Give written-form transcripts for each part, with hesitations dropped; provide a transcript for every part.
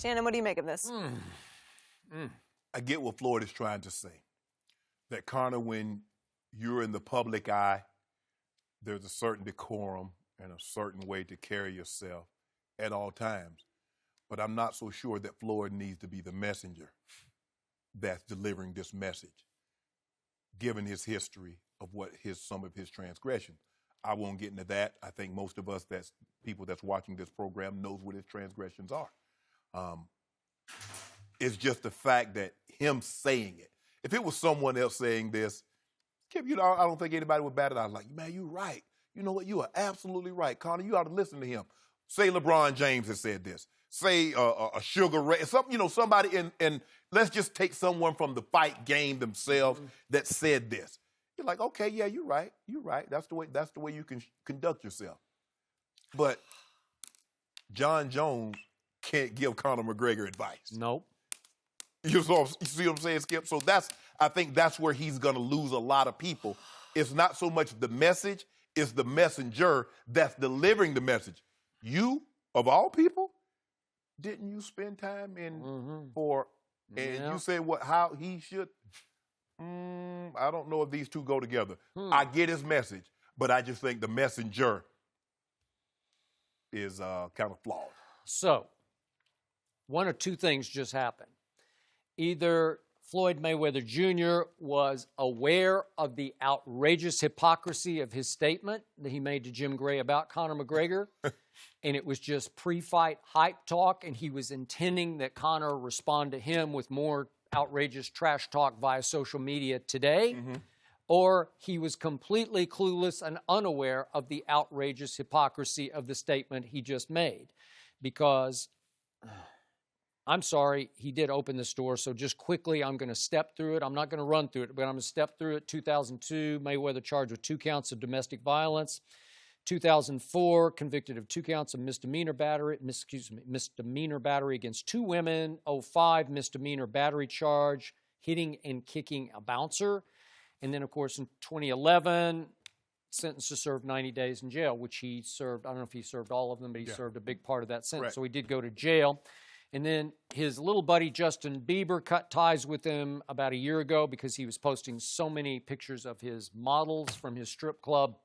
Shannon, what do you make of this? I get what Floyd is trying to say. That Conor, when you're in the public eye, there's a certain decorum and a certain way to carry yourself at all times. But I'm not so sure that Floyd needs to be the messenger that's delivering this message, given his history of some of his transgressions. I won't get into that. I think most of us, people that's watching this program, knows what his transgressions are. It's just the fact that him saying it. If it was someone else saying this, Kip, I don't think anybody would bat it out. Like, man, you're right. You know what? You are absolutely right, Conor. You ought to listen to him. Say LeBron James has said this. Say a Sugar Ray, somebody in. Let's just take someone from the fight game themselves that said this. You're like, okay, yeah, you're right. You're right. That's the way you can conduct yourself. But John Jones can't give Conor McGregor advice. Nope. You see what I'm saying, Skip? So I think that's where he's going to lose a lot of people. It's not so much the message, it's the messenger that's delivering the message. You, of all people, didn't you spend time and you said how he should? I don't know if these two go together. I get his message, but I just think the messenger is kind of flawed. So, one or two things just happened. Either Floyd Mayweather Jr. was aware of the outrageous hypocrisy of his statement that he made to Jim Gray about Conor McGregor, and it was just pre-fight hype talk, and he was intending that Conor respond to him with more outrageous trash talk via social media today, or he was completely clueless and unaware of the outrageous hypocrisy of the statement he just made. Because I'm sorry, he did open this door, so just quickly, I'm going to step through it. I'm not going to run through it, but I'm going to step through it. 2002, Mayweather charged with 2 counts of domestic violence. 2004, convicted of 2 counts of misdemeanor battery against 2 women. 05, misdemeanor battery charge, hitting and kicking a bouncer. And then, of course, in 2011, sentenced to serve 90 days in jail, which he served. I don't know if he served all of them, but he served a big part of that sentence. Right. So he did go to jail. And then his little buddy, Justin Bieber, cut ties with him about a year ago because he was posting so many pictures of his models from his strip club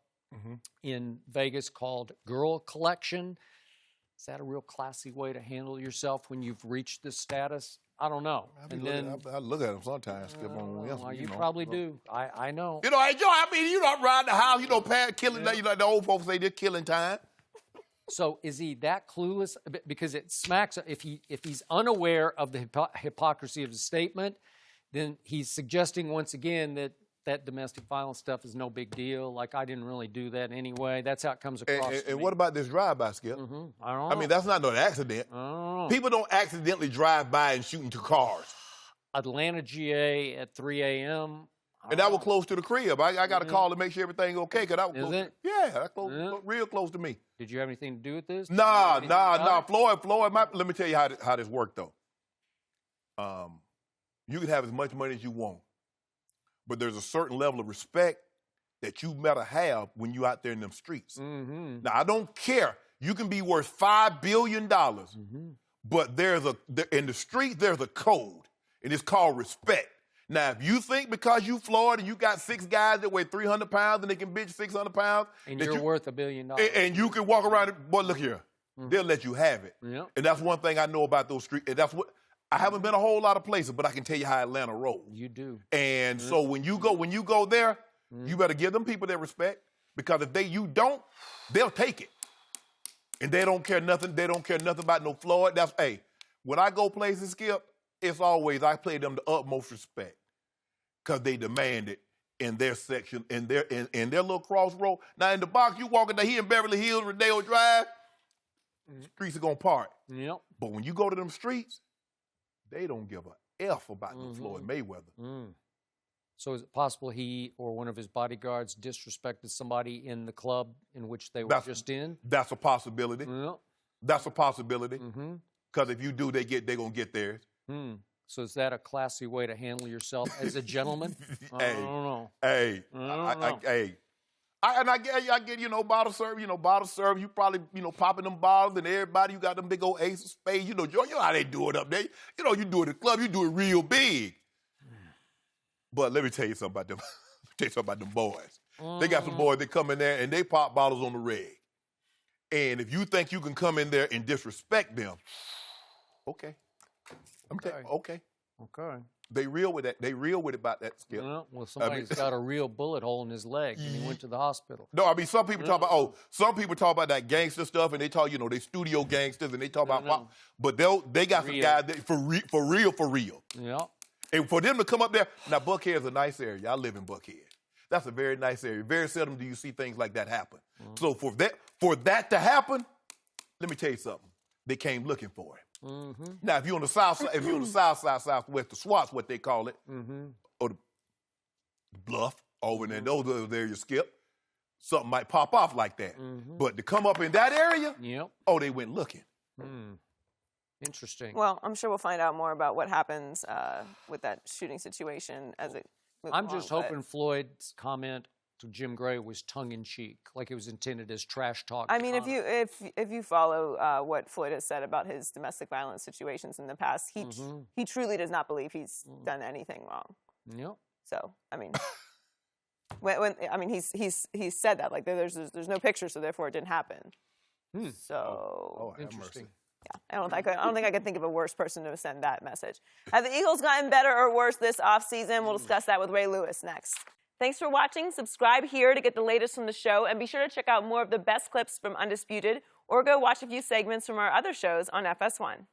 in Vegas called Girl Collection. Is that a real classy way to handle yourself when you've reached this status? I don't know. I look at him sometimes. You probably do. I know. You don't ride the house, killing, the old folks say they're killing time. So is he that clueless? Because it smacks, if he's unaware of the hypocrisy of his statement, then he's suggesting once again that domestic violence stuff is no big deal. Like, I didn't really do that anyway. That's how it comes across to me. And what about this drive-by, Skip? I don't know. I mean, that's not no accident. I don't know. People don't accidentally drive by and shoot into cars. Atlanta, GA at 3 a.m. And that was close to the crib. I got a call to make sure everything okay. Cause that was Is it? Yeah, that's real close to me. Did you have anything to do with this? Nah. Floyd, let me tell you how this worked, though. You can have as much money as you want, but there's a certain level of respect that you better have when you out there in them streets. Now, I don't care. You can be worth $5 billion, but in the streets, there's a code, and it's called respect. Now, if you think because you Floyd and you got 6 guys that weigh 300 pounds and they can bench 600 pounds. And you're worth $1 billion. And you can walk around, boy, look here. They'll let you have it. Yep. And that's one thing I know about those streets. And that's what, I haven't been a whole lot of places, but I can tell you how Atlanta rolls. You do. And so when you go there, you better give them people their respect, because if you don't, they'll take it. And they don't care nothing. They don't care nothing about no Floyd. When I go places, Skip, it's always, I play them the utmost respect. Because they demand it in their section, in their little crossroad. Now, in the box, you walking there, here in Beverly Hills, Rodeo Drive, streets are going to part. Yep. But when you go to them streets, they don't give a F about no Floyd Mayweather. So is it possible he or one of his bodyguards disrespected somebody in the club in which they were just in? That's a possibility. Yep. That's a possibility. Because if you do, they're going to get theirs. So is that a classy way to handle yourself as a gentleman? I don't know. I get, bottle serve. You probably, popping them bottles, and everybody, you got them big old ace of spades. You know how they do it up there. You do it at the club, you do it real big. But let me tell you something about them. Them boys. They got some boys that come in there and they pop bottles on the reg. And if you think you can come in there and disrespect them, okay. Okay. They real with that. They real with it about that, Skip. Well, somebody's got a real bullet hole in his leg and he went to the hospital. No, I mean, some people talk about that gangster stuff, and they talk, they studio gangsters, and they talk about pop. But they got some guys that for real. Yeah. And for them to come up there, now Buckhead is a nice area. I live in Buckhead. That's a very nice area. Very seldom do you see things like that happen. So for that to happen, let me tell you something. They came looking for it. Now, if you're on the south side, southwest, the SWAT's what they call it, or the bluff over there, those other areas, Skip, something might pop off like that. But to come up in that area, they went looking. Interesting. Well, I'm sure we'll find out more about what happens with that shooting situation as it moves I'm along, just hoping Floyd's comment to Jim Gray was tongue-in-cheek, like it was intended as trash talk. I mean, if you follow what Floyd has said about his domestic violence situations in the past, he truly does not believe he's done anything wrong. Yep. So, I mean, he's said that, like there's no picture, so therefore it didn't happen. So Interesting. Yeah, I don't think I could think of a worse person to send that message. Have the Eagles gotten better or worse this offseason? We'll discuss that with Ray Lewis next. Thanks for watching. Subscribe here to get the latest from the show, and be sure to check out more of the best clips from Undisputed, or go watch a few segments from our other shows on FS1.